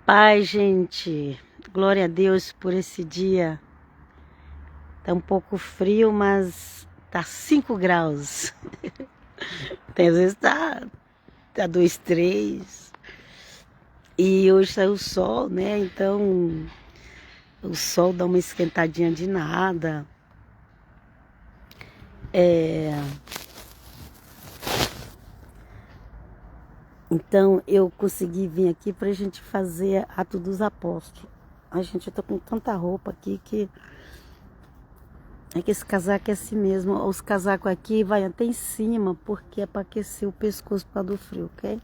Paz, gente. Glória a Deus por esse dia. Tá um pouco frio, mas tá 5 graus. Tem às vezes tá 2, 3. E hoje saiu o sol, né? Então o sol dá uma esquentadinha de nada. Então eu consegui vir aqui pra gente fazer Atos dos Apóstolos. A gente, eu tô com tanta roupa aqui que esse casaco é assim mesmo. Os casacos aqui vai até em cima, porque é para aquecer o pescoço por causa do frio, ok?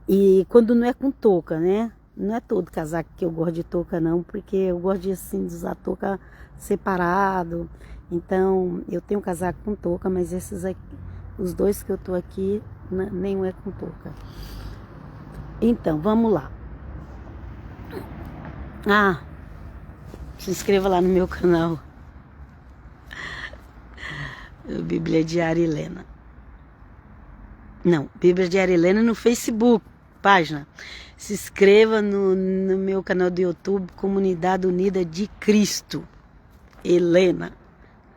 E quando não é com touca, né? Não é todo casaco que eu gosto de touca, não, porque eu gosto de, assim, de usar touca separado. Então, eu tenho casaco com touca, mas esses aqui, os dois que eu tô aqui, nenhum é com touca. Então, vamos lá. Se inscreva lá no meu canal. Bíblia Diária Helena. Não, Bíblia Diária Helena no Facebook, página. Se inscreva no meu canal do YouTube, Comunidade Unida de Cristo, Helena.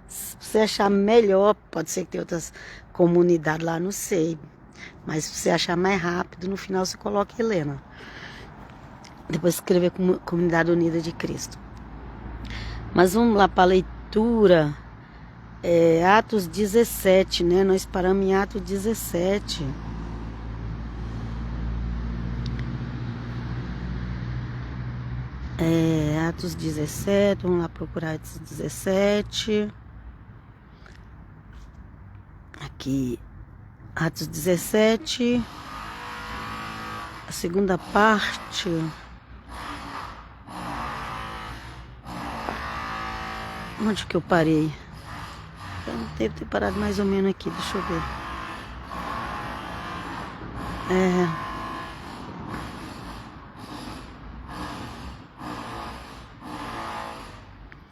Se você achar melhor, pode ser que tenha outras comunidades lá, não sei. Mas se você achar mais rápido, no final você coloca Helena. Depois escrever Comunidade Unida de Cristo. Mas vamos lá para a leitura. Atos 17, né? Nós paramos em Atos 17. Atos 17, vamos lá procurar Atos 17. Aqui, Atos 17, a segunda parte. Onde que eu parei? Eu não devo ter parado mais ou menos aqui, deixa eu ver.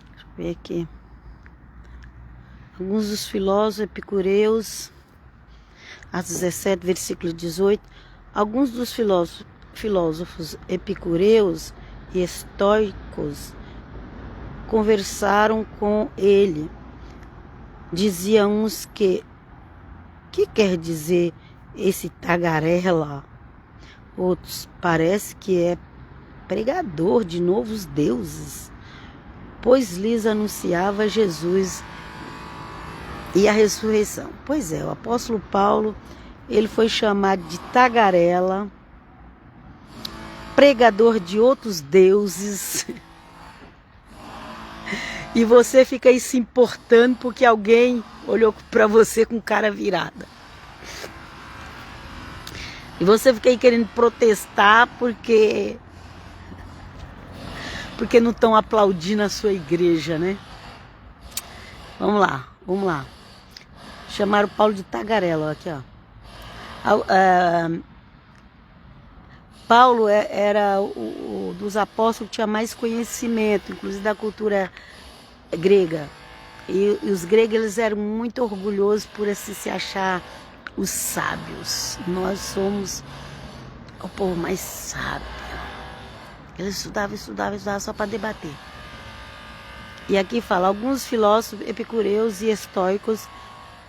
Deixa eu ver aqui. Alguns dos filósofos epicureus, Atos 17, versículo 18. Alguns dos filósofos epicureus e estoicos conversaram com ele. Diziam uns que quer dizer esse tagarela? Outros, parece que é pregador de novos deuses, pois lhes anunciava Jesus e a ressurreição. Pois é, o apóstolo Paulo, ele foi chamado de tagarela, pregador de outros deuses. E você fica aí se importando porque alguém olhou para você com cara virada. E você fica aí querendo protestar porque não estão aplaudindo a sua igreja, né? Vamos lá. Chamaram Paulo de tagarela, aqui, ó. Paulo era o dos apóstolos que tinha mais conhecimento, inclusive da cultura grega. E os gregos, eles eram muito orgulhosos por se achar os sábios. Nós somos o povo mais sábio. Eles estudavam só para debater. E aqui fala, alguns filósofos epicureus e estoicos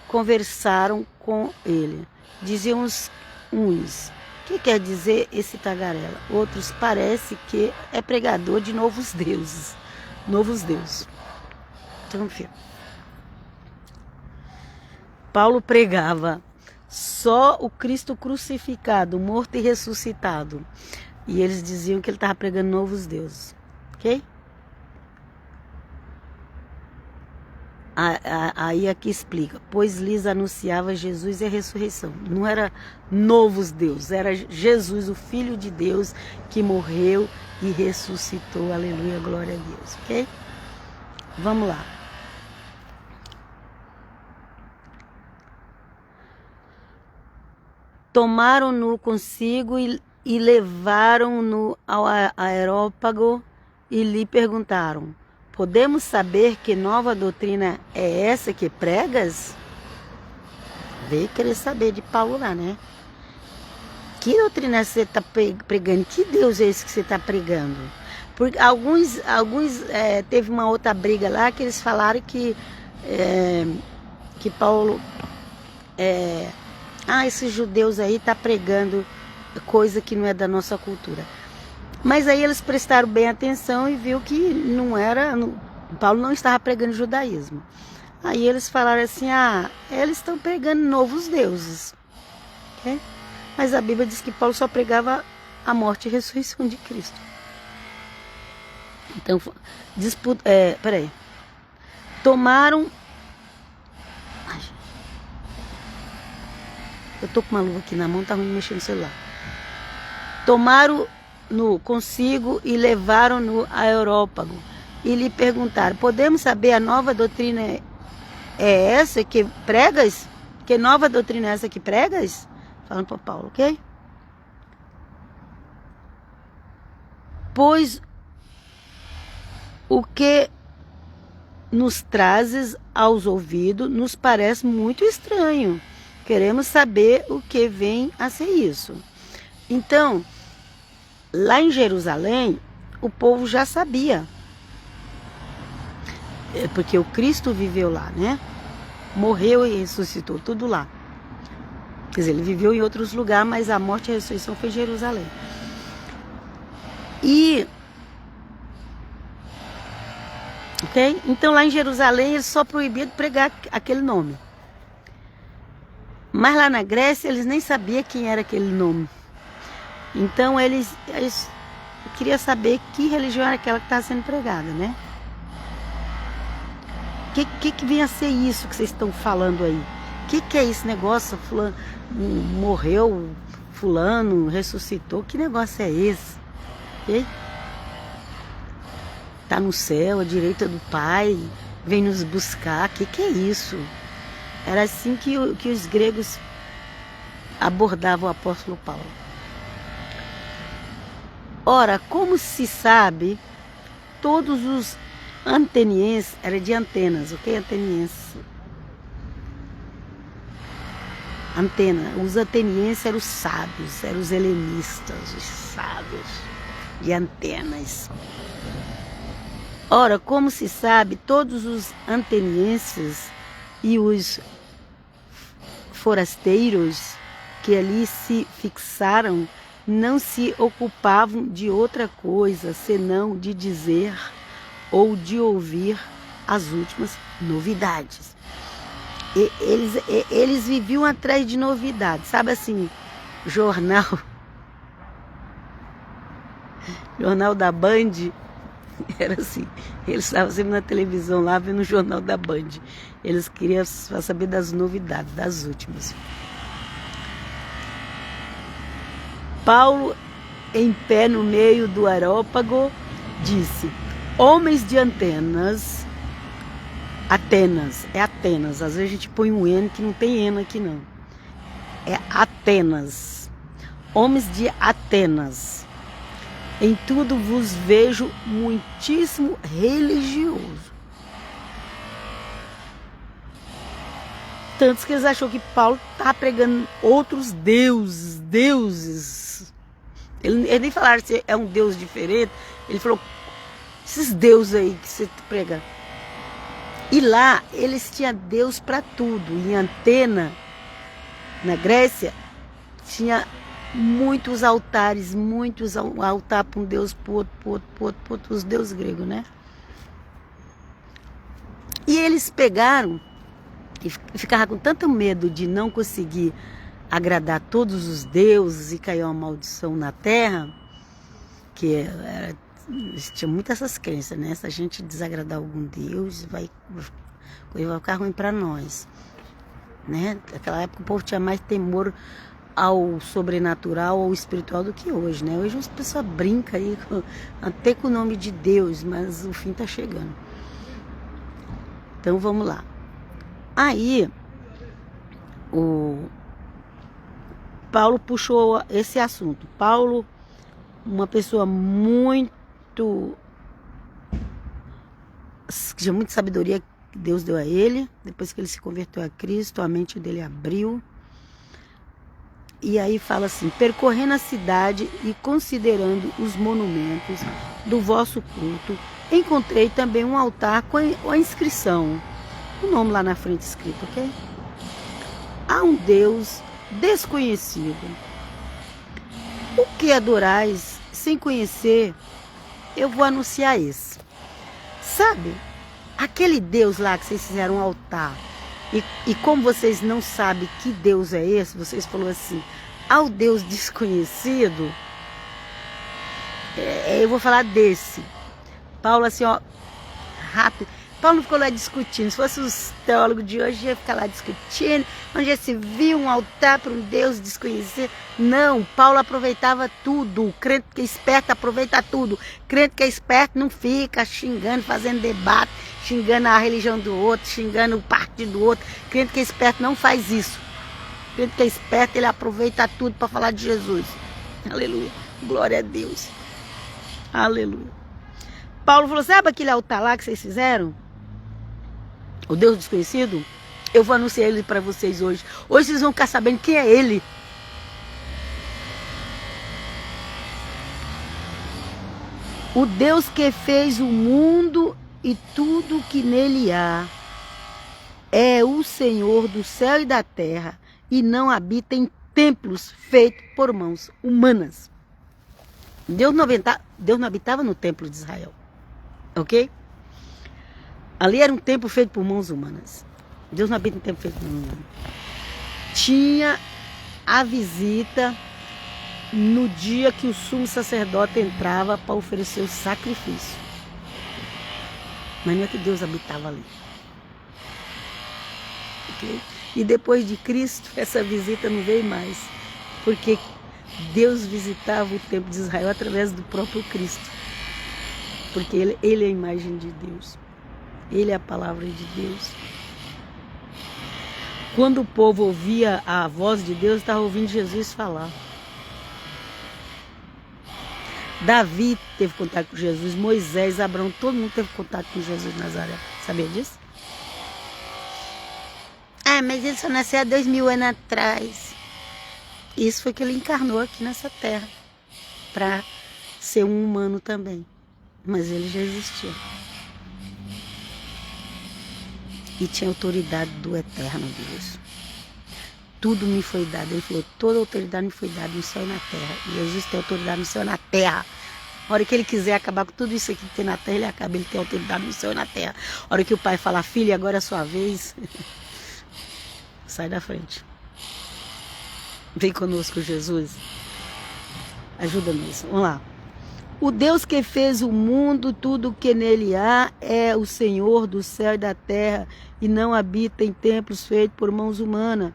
conversaram com ele. Diziam uns, o que quer dizer esse tagarela? Outros, parece que é pregador de novos deuses. Então, filho, Paulo pregava só o Cristo crucificado, morto e ressuscitado. E eles diziam que ele estava pregando novos deuses. Ok? Aí aqui explica, pois lhes anunciava Jesus e a ressurreição. Não era novos deuses, era Jesus, o Filho de Deus, que morreu e ressuscitou. Aleluia, glória a Deus. Ok? Vamos lá. Tomaram-no consigo e levaram-no ao Areópago e lhe perguntaram, podemos saber que nova doutrina é essa que pregas? Veio querer saber de Paulo lá, né? que doutrina você está pregando? Que Deus é esse que você está pregando? Porque alguns teve uma outra briga lá que eles falaram que Paulo, esses judeus aí tá pregando coisa que não é da nossa cultura. Mas aí eles prestaram bem atenção e viu que Paulo não estava pregando judaísmo. Aí eles falaram assim, eles estão pregando novos deuses. Okay? Mas a Bíblia diz que Paulo só pregava a morte e a ressurreição de Cristo. Então, tomaram... Eu tô com uma luva aqui na mão, tá ruim de mexer no celular. Tomaram-no consigo e levaram-no a Areópago. E lhe perguntaram, podemos saber a nova doutrina é essa que pregas? Que nova doutrina é essa que pregas? Falando para Paulo, ok? Pois o que nos trazes aos ouvidos nos parece muito estranho. Queremos saber o que vem a ser isso. Então, lá em Jerusalém, o povo já sabia. Porque o Cristo viveu lá, né? Morreu e ressuscitou, tudo lá. Quer dizer, ele viveu em outros lugares, mas a morte e a ressurreição foi em Jerusalém. Okay? Então lá em Jerusalém eles só proibiam de pregar aquele nome. Mas lá na Grécia eles nem sabiam quem era aquele nome. Então eles queriam saber que religião era aquela que estava sendo pregada, né? Que vinha a ser isso que vocês estão falando aí? Que é esse negócio? Fulano morreu, fulano ressuscitou. Que negócio é esse? Okay? Tá no céu, à direita do Pai, vem nos buscar. Que é isso? Era assim que os gregos abordavam o apóstolo Paulo. Ora, como se sabe, todos os atenienses, era de Atenas, ok? Ateniense. Os atenienses eram os sábios, eram os helenistas, os sábios de Atenas. Ora, como se sabe, todos os atenienses e os forasteiros que ali se fixaram não se ocupavam de outra coisa senão de dizer ou de ouvir as últimas novidades. Eles viviam atrás de novidades, sabe assim, jornal da Band, era assim, eles estavam sempre na televisão lá vendo o jornal da Band, eles queriam saber das novidades, das últimas. Paulo, em pé no meio do Areópago, disse, homens de Atenas, é Atenas, às vezes a gente põe um N que não tem N aqui não, é Atenas, homens de Atenas, em tudo vos vejo muitíssimo religioso. Tantos que eles achou que Paulo estava pregando outros deuses. Ele nem falaram se é um deus diferente, ele falou, esses deuses aí que você prega. E lá eles tinham Deus para tudo. Em Atena, na Grécia, tinha muitos altares, um altar para um deus, para o outro, os deuses gregos, né? E eles pegaram e ficavam com tanto medo de não conseguir agradar todos os deuses e cair uma maldição na terra, que tinha muitas essas crenças, né? Se a gente desagradar algum deus, vai ficar ruim para nós, né? Naquela época o povo tinha mais temor ao sobrenatural ou espiritual do que hoje, né? Hoje as pessoas brincam aí até com o nome de Deus, mas o fim tá chegando. Então vamos lá. Aí o Paulo puxou esse assunto. Paulo, uma pessoa muito tinha muita sabedoria que Deus deu a ele, depois que ele se converteu a Cristo, a mente dele abriu. E aí fala assim: percorrendo a cidade e considerando os monumentos do vosso culto, encontrei também um altar com a inscrição, o nome lá na frente escrito, ok? Há um Deus desconhecido. O que adorais sem conhecer, eu vou anunciar esse. Sabe, aquele Deus lá que vocês fizeram um altar, e como vocês não sabem que Deus é esse, vocês falaram assim, ao Deus desconhecido, eu vou falar desse. Paulo assim, ó, rápido. Paulo não ficou lá discutindo. Se fosse os teólogos de hoje, ia ficar lá discutindo, onde já se viu um altar para um Deus desconhecido. Não, Paulo aproveitava tudo. O crente que é esperto aproveita tudo. O crente que é esperto não fica xingando, fazendo debate, xingando a religião do outro, xingando o partido do outro. O crente que é esperto não faz isso. O crente que é esperto, ele aproveita tudo para falar de Jesus. Aleluia. Glória a Deus. Aleluia. Paulo falou, sabe aquele altar lá que vocês fizeram? O Deus desconhecido? Eu vou anunciar ele para vocês hoje. Hoje vocês vão ficar sabendo quem é ele. O Deus que fez o mundo e tudo que nele há. É o Senhor do céu e da terra e não habita em templos feitos por mãos humanas. Deus não habitava no templo de Israel. Ok? Ali era um templo feito por mãos humanas. Deus não habita em templo feito por mãos humanas. Tinha a visita no dia que o sumo sacerdote entrava para oferecer o sacrifício. Mas não é que Deus habitava ali. Okay? E depois de Cristo, essa visita não veio mais. Porque Deus visitava o templo de Israel através do próprio Cristo. Porque ele é a imagem de Deus. Ele é a palavra de Deus. Quando o povo ouvia a voz de Deus, estava ouvindo Jesus falar. Davi teve contato com Jesus, Moisés, Abraão, todo mundo teve contato com Jesus de Nazaré. Sabia disso? Ah, mas ele só nasceu há 2000 anos atrás. Isso foi que ele encarnou aqui nessa terra. Para ser um humano também. Mas ele já existia. E tinha autoridade do eterno Deus. Tudo me foi dado. Ele falou, toda autoridade me foi dada no céu e na terra. E Jesus tem autoridade no céu e na terra. A hora que ele quiser acabar com tudo isso aqui que tem na terra, ele acaba. Ele tem autoridade no céu e na terra. A hora que o pai falar, filho, agora é a sua vez. Sai da frente. Vem conosco, Jesus. Ajuda-nos. Vamos lá. O Deus que fez o mundo, tudo o que nele há, é o Senhor do céu e da terra, e não habita em templos feitos por mãos humanas,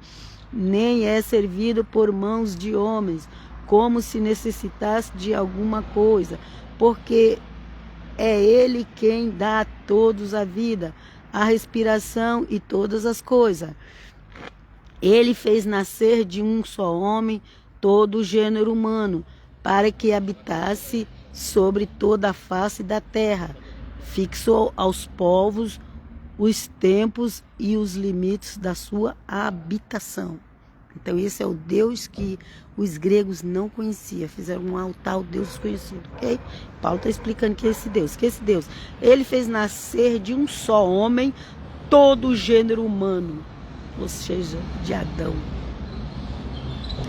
nem é servido por mãos de homens, como se necessitasse de alguma coisa, porque é Ele quem dá a todos a vida, a respiração e todas as coisas. Ele fez nascer de um só homem todo o gênero humano, para que habitasse sobre toda a face da terra. Fixou aos povos os tempos e os limites da sua habitação. Então esse é o Deus que os gregos não conheciam. Fizeram um altar ao Deus desconhecido, ok? Paulo está explicando que é esse Deus. Que esse Deus, ele fez nascer de um só homem todo o gênero humano, ou seja, de Adão.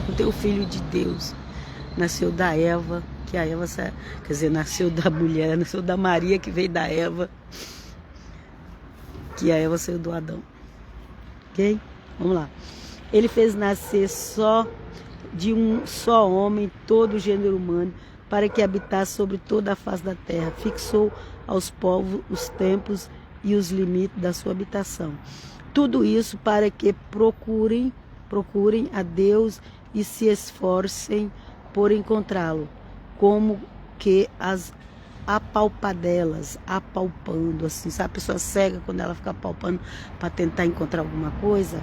Então o Filho de Deus nasceu da Eva, que a Eva, quer dizer, nasceu da mulher, nasceu da Maria, que veio da Eva, que a Eva saiu do Adão. Ok? Vamos lá. Ele fez nascer só de um só homem todo o gênero humano, para que habitasse sobre toda a face da terra. Fixou aos povos os tempos e os limites da sua habitação. Tudo isso para que procurem a Deus e se esforcem por encontrá-lo, como que as apalpadelas, apalpando, assim, sabe? A pessoa cega quando ela fica apalpando para tentar encontrar alguma coisa.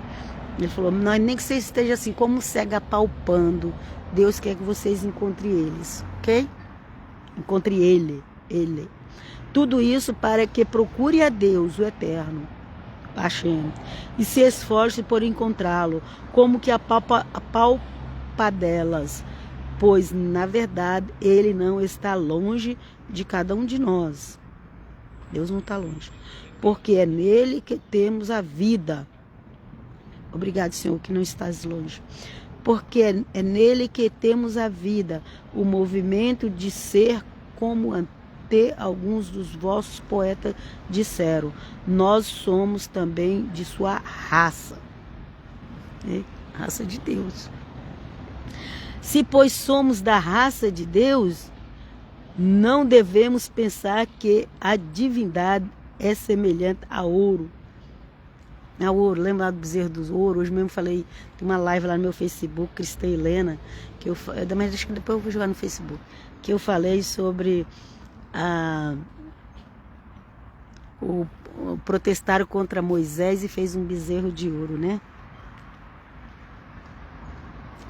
Ele falou, não, nem que você esteja assim, como cega apalpando, Deus quer que vocês encontrem eles, ok? Encontre ele. Tudo isso para que procure a Deus, o Eterno, Hashem, e se esforce por encontrá-lo, como que apalpando culpa delas, pois, na verdade, Ele não está longe de cada um de nós. Deus não está longe. Porque é nele que temos a vida. Obrigado, Senhor, que não estás longe. Porque é nele que temos a vida, o movimento de ser como até alguns dos vossos poetas disseram. Nós somos também de sua raça. Raça de Deus. Se, pois, somos da raça de Deus, não devemos pensar que a divindade é semelhante a ouro. A ouro, lembra do bezerro do ouro? Hoje mesmo falei, tem uma live lá no meu Facebook, Cristã Helena, que mas acho que depois eu vou jogar no Facebook, que eu falei sobre o protestaram contra Moisés e fez um bezerro de ouro, né?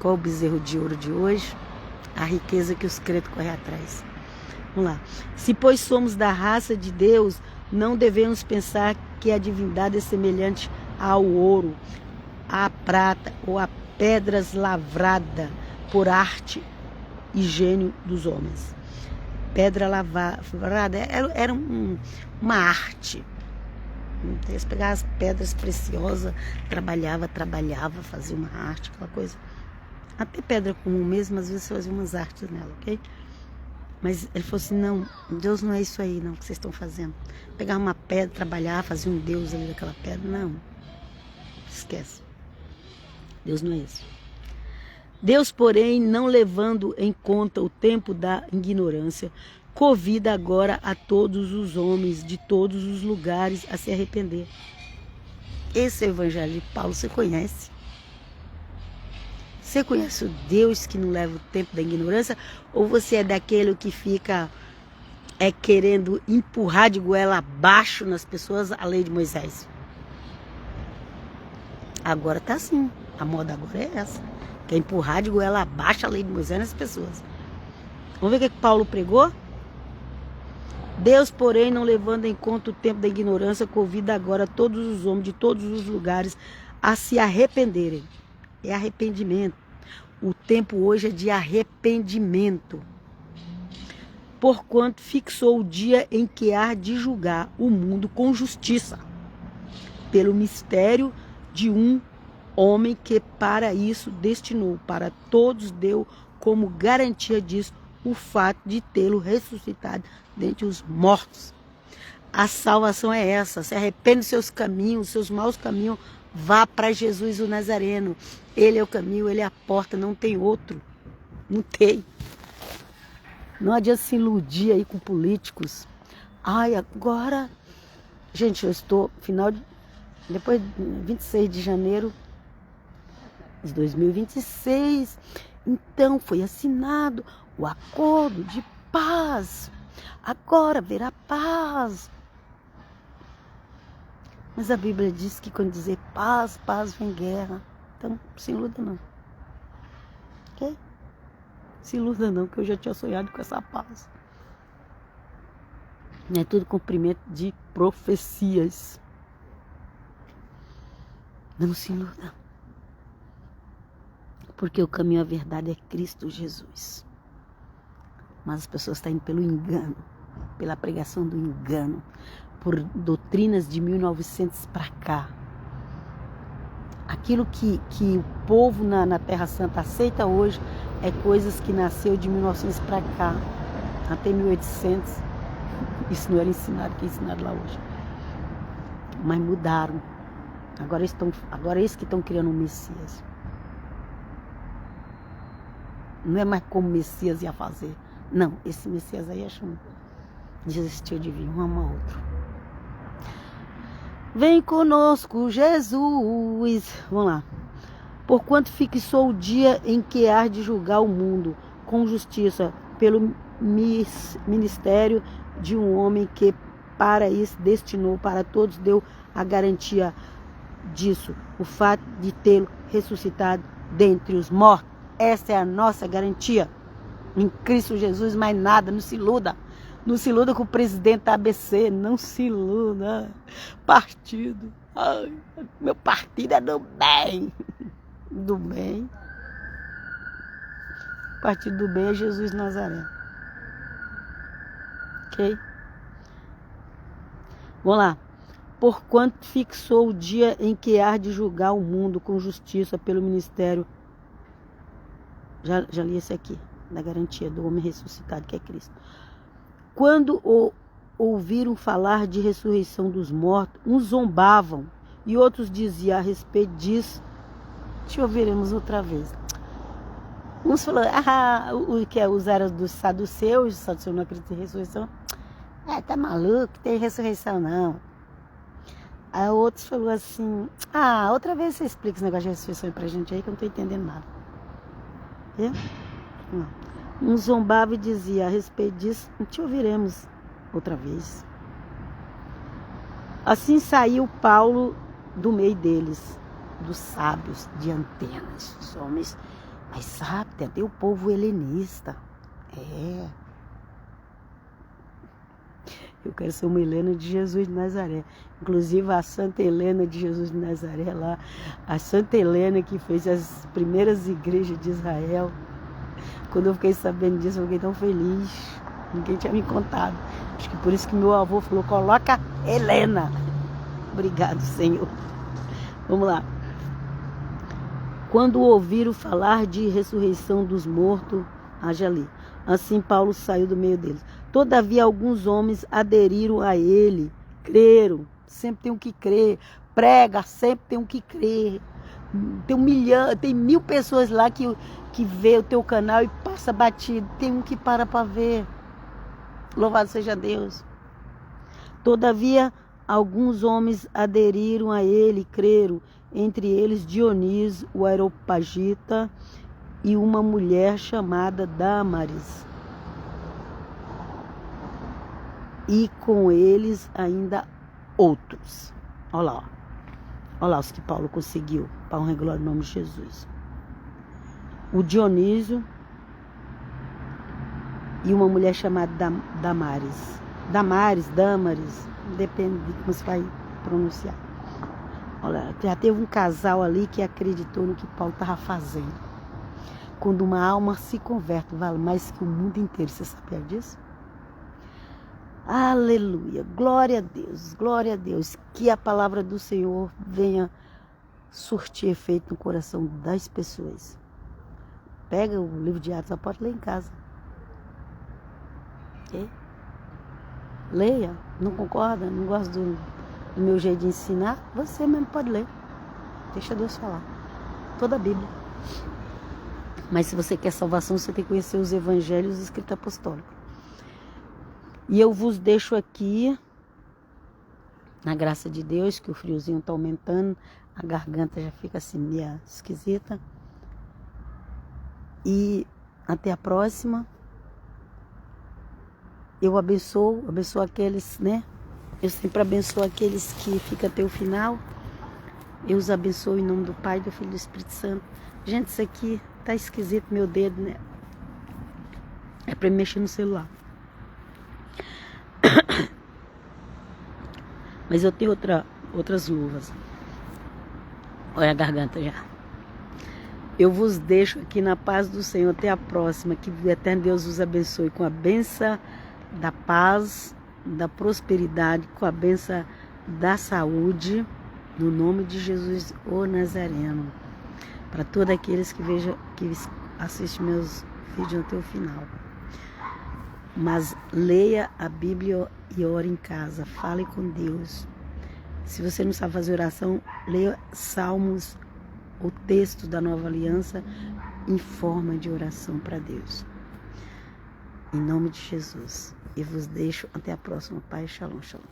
Qual o bezerro de ouro de hoje? A riqueza que os crentes correm atrás. Vamos lá. Se, pois, somos da raça de Deus, não devemos pensar que a divindade é semelhante ao ouro, à prata ou a pedras lavradas por arte e gênio dos homens. Pedra lavrada era uma arte. Eles pegavam as pedras preciosas, trabalhava, fazia uma arte, aquela coisa. Até pedra comum mesmo, às vezes fazia umas artes nela, ok? Mas ele falou assim, não, Deus não é isso aí não que vocês estão fazendo. Pegar uma pedra, trabalhar, fazer um Deus ali daquela pedra, não. Esquece. Deus não é isso. Deus, porém, não levando em conta o tempo da ignorância, convida agora a todos os homens de todos os lugares a se arrepender. Esse é o evangelho de Paulo, você conhece? Você conhece o Deus que não leva o tempo da ignorância? Ou você é daquele que fica querendo empurrar de goela abaixo nas pessoas a lei de Moisés? Agora tá assim. A moda agora é essa. Quer empurrar de goela abaixo a lei de Moisés nas pessoas. Vamos ver o que Paulo pregou? Deus, porém, não levando em conta o tempo da ignorância, convida agora todos os homens de todos os lugares a se arrependerem. É arrependimento. O tempo hoje é de arrependimento. Porquanto fixou o dia em que há de julgar o mundo com justiça, pelo mistério de um homem que para isso destinou, para todos deu como garantia disso o fato de tê-lo ressuscitado dentre os mortos. A salvação é essa. Se arrepende dos seus caminhos, seus maus caminhos. Vá para Jesus o Nazareno. Ele é o caminho, ele é a porta, não tem outro. Não tem. Não adianta se iludir aí com políticos. Ai, agora... Gente, eu estou... Depois de 26 de janeiro de 2026. Então, foi assinado o acordo de paz. Agora haverá paz. Mas a Bíblia diz que quando dizer paz, paz vem guerra. Então, se iluda não. Ok? Se iluda não, que eu já tinha sonhado com essa paz. É tudo cumprimento de profecias. Não se iluda. Porque o caminho à verdade é Cristo Jesus. Mas as pessoas estão indo pelo engano, pela pregação do engano, por doutrinas de 1900 para cá. Aquilo que o povo na Terra Santa aceita hoje é coisas que nasceu de 1900 para cá, até 1800. Isso não era ensinado, que é ensinado lá hoje. Mas mudaram. Agora eles que estão criando um Messias. Não é mais como o Messias ia fazer. Não, esse Messias aí desistiu de vir um ao outro. Vem conosco, Jesus. Vamos lá. Porquanto fixou o dia em que há de julgar o mundo com justiça pelo ministério de um homem que para isso destinou, para todos deu a garantia disso, o fato de tê-lo ressuscitado dentre os mortos. Essa é a nossa garantia. Em Cristo Jesus, mais nada, não se iluda. Não se iluda com o presidente da ABC, não se iluda. Partido. Ai, meu partido é do bem. Do bem. partido do bem é Jesus de Nazaré. Ok? Vamos lá. Porquanto fixou o dia em que há de julgar o mundo com justiça pelo ministério. Já li esse aqui, da garantia do homem ressuscitado, que é Cristo. Quando ouviram falar de ressurreição dos mortos, uns zombavam e outros diziam a respeito disso. Deixa eu veremos outra vez. Uns falaram, os eram dos saduceus, os saduceus não acreditam em ressurreição. Tá maluco, tem ressurreição não. Aí outros falaram assim, outra vez você explica esse negócio de ressurreição pra gente aí que eu não tô entendendo nada. Viu? Um zombava e dizia a respeito disso, te ouviremos outra vez. Assim saiu Paulo do meio deles, dos sábios de Atenas, os homens mais sábios, até o povo helenista. Eu quero ser uma Helena de Jesus de Nazaré. Inclusive a Santa Helena de Jesus de Nazaré lá. A Santa Helena que fez as primeiras igrejas de Israel. Quando eu fiquei sabendo disso, eu fiquei tão feliz. Ninguém tinha me contado. Acho que por isso que meu avô falou, coloca Helena. Obrigado, Senhor. Vamos lá. Quando ouviram falar de ressurreição dos mortos, haja ali. Assim Paulo saiu do meio deles. Todavia alguns homens aderiram a ele, creram, sempre tem um que crer, prega, sempre tem um que crer. Tem 1000 pessoas lá que vê o teu canal e passa batido, tem um que para ver. Louvado seja Deus. Todavia alguns homens aderiram a ele, creram, entre eles Dionísio, o Areopagita, e uma mulher chamada Damaris. E com eles ainda outros. Olha lá os que Paulo conseguiu, para honra e glória no nome de Jesus. O Dionísio e uma mulher chamada Damaris, depende de como você vai pronunciar. Olha, já teve um casal ali que acreditou no que Paulo estava fazendo. Quando uma alma se converte, vale mais que o mundo inteiro. Você sabia disso? Aleluia, glória a Deus, que a palavra do Senhor venha surtir efeito no coração das pessoas. Pega o livro de Atos, pode ler em casa. Leia, não concorda, não gosta do meu jeito de ensinar, você mesmo pode ler. Deixa Deus falar. Toda a Bíblia. Mas se você quer salvação, você tem que conhecer os evangelhos e os escritos apostólicos. E eu vos deixo aqui, na graça de Deus, que o friozinho está aumentando, a garganta já fica assim meio esquisita. E até a próxima. Eu abençoo aqueles, né? Eu sempre abençoo aqueles que ficam até o final. Eu os abençoo em nome do Pai, do Filho e do Espírito Santo. Gente, isso aqui tá esquisito, meu dedo, né? É para mexer no celular. Mas eu tenho outras luvas. Olha a garganta já. Eu vos deixo aqui na paz do Senhor. Até a próxima. Que o eterno Deus os abençoe com a bênção da paz, da prosperidade, com a bênção da saúde, no nome de Jesus, o Nazareno. Para todos aqueles que assistem meus vídeos até o final. Mas leia a Bíblia e ore em casa. Fale com Deus. Se você não sabe fazer oração, leia Salmos, o texto da Nova Aliança, em forma de oração para Deus. Em nome de Jesus. E vos deixo até a próxima. Pai, shalom, shalom.